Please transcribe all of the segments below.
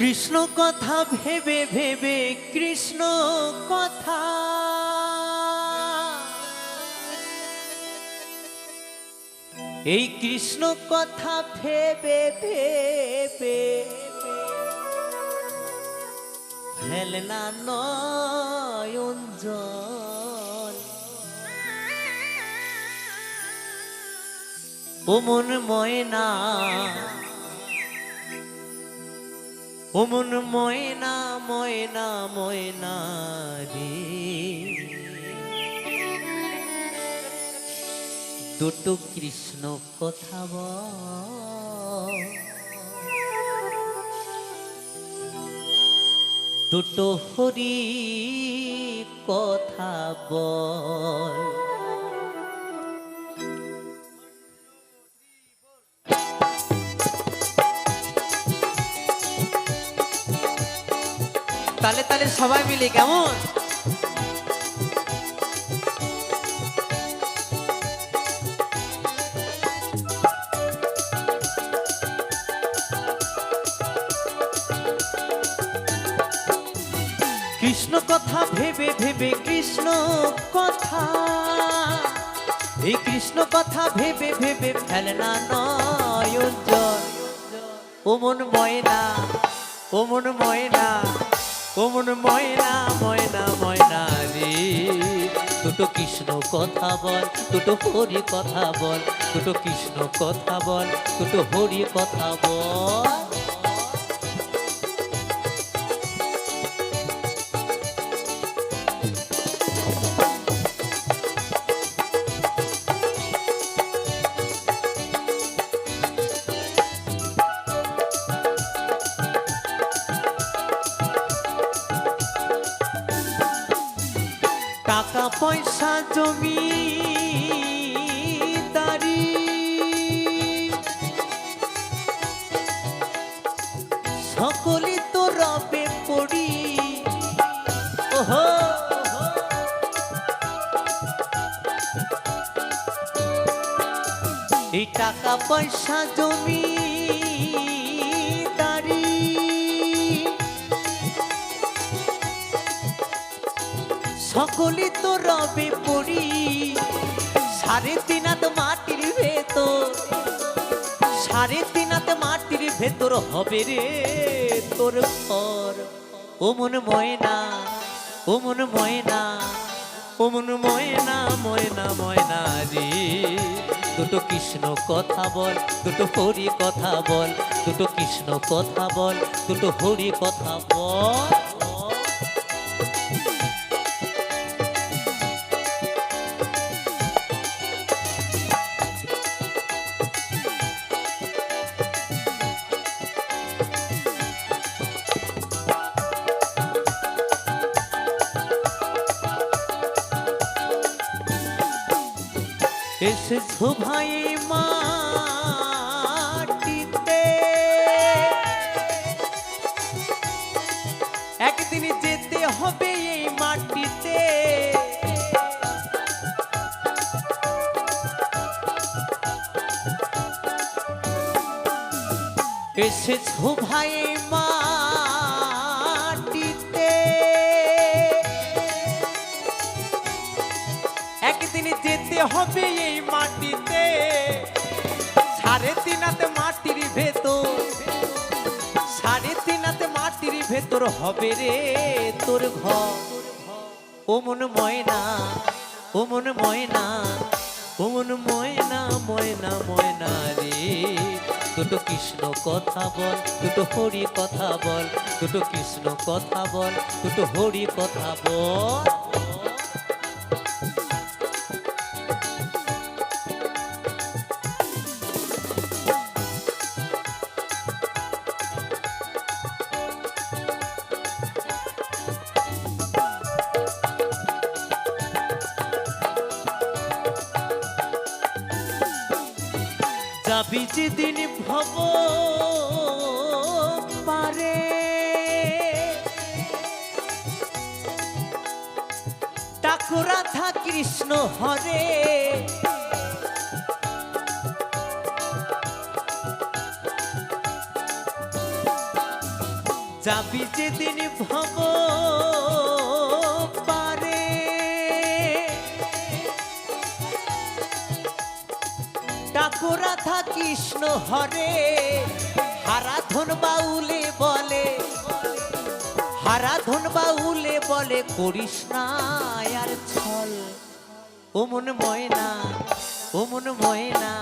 কৃষ্ণ কথা ভেবে ভেবে কৃষ্ণ কথা এই কৃষ্ণ কথা ভেবে ভেবে ফেলে না নয়ন জল ও মন ময়না ও মন ময়না ময়না ময়না রে দুটো কৃষ্ণ কথা বল দুটো হরি কথা বল তালে তালে সবাই মিলে কেমন কৃষ্ণ কথা ভেবে ভেবে কৃষ্ণ কথা এই কৃষ্ণ কথা ভেবে ভেবে ফেলে না নয়ন জল ও মন ময়না ও মন ময়না ও মন ময়না ময়না ময়না রে দুটো কৃষ্ণ কথা বল দুটো হরি কথা বল দুটো কৃষ্ণ কথা বল দুটো হরি কথা বল টাকা পয়সা জমি দারি সকলে তো রবে পড়ি ওহো এই টাকা পয়সা জমি দারি সকলে তো রবে পড়ি সাড়ে তিন হাত মাটির ভেতর সাড়ে তিন হাত মাটির ভেতর হবে রে তোর ঘর ও মন ময়না ও মন ময়না ও মন ময়না ময়না ময়না রে দুটো কৃষ্ণ কথা বল দুটো হরি কথা বল দুটো কৃষ্ণ কথা বল দুটো হরি কথা বল এসেছো ভাই মাটিতে একদিন যেতে হবে এই মাটিতে এসেছো ভাই মাটিতে একদিন যেতে হবে এই মাটিতে সাড়ে তিন হাতে মাটির ভেতর সাড়ে তিন হাতে মাটির ভেতর হবে রে তোর ঘর ও মন ময়না ও মন ময়না ও মন ময়না ময়না ময়না রে দুটো কৃষ্ণ কথা বল দুটো হরি কথা বল দুটো কৃষ্ণ কথা বল দুটো হরি কথা বল যাবি যেদিন ভব পারে ডাকো রাধা কৃষ্ণ হরে যাবি যেদিন ভব পারে ডাকো রাধা কৃষ্ণ হরে হারাধন বাউলে বলে হারাধন বাউলে বলে করিস না আর ছল ও মন ময়না ও মন ময়না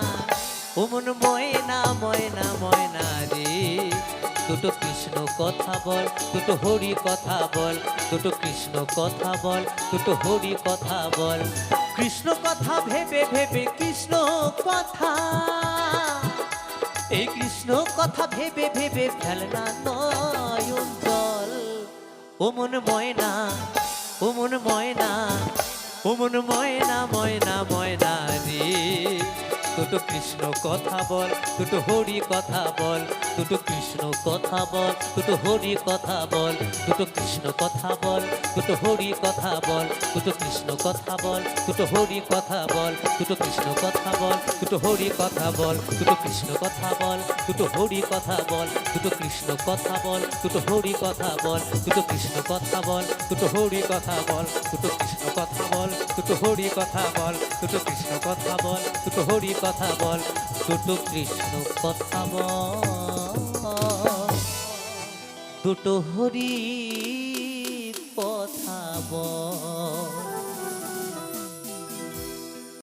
ও মন ময়না ময়না ময়না রে দুটো কৃষ্ণ কথা বল দুটো হরি কথা বল দুটো কৃষ্ণ কথা বল দুটো হরি কথা বল কৃষ্ণ কথা ভেবে ভেবে কৃষ্ণ কথা এই কৃষ্ণ কথা ভেবে ভেবে ফেলনা নয়ন জল ও মন ময়না ও মন ময়না ও মন ময়না ময়না ময়না রে দুটো কৃষ্ণ কথা বল দুটো হরি কথা বল দুটো কৃষ্ণ কথা বল দুটো হরি কথা বল দুটো কৃষ্ণ কথা বল দুটো হরি কথা বল দুটো কৃষ্ণ কথা বল দুটো হরি কথা বল দুটো কৃষ্ণ কথা বল দুটো হরি কথা বল দুটো কৃষ্ণ কথা বল দুটো হরি কথা বল দুটো কৃষ্ণ কথা বল দুটো হরি কথা বল দুটো কৃষ্ণ কথা বল দুটো হরি কথা বল দুটো কৃষ্ণ কথা বল দুটো হরি কথা বল দুটো কৃষ্ণ কথা বল দুটো হরি কথা বল দুটো কৃষ্ণ কথা বল দুটো হরি কথা বল।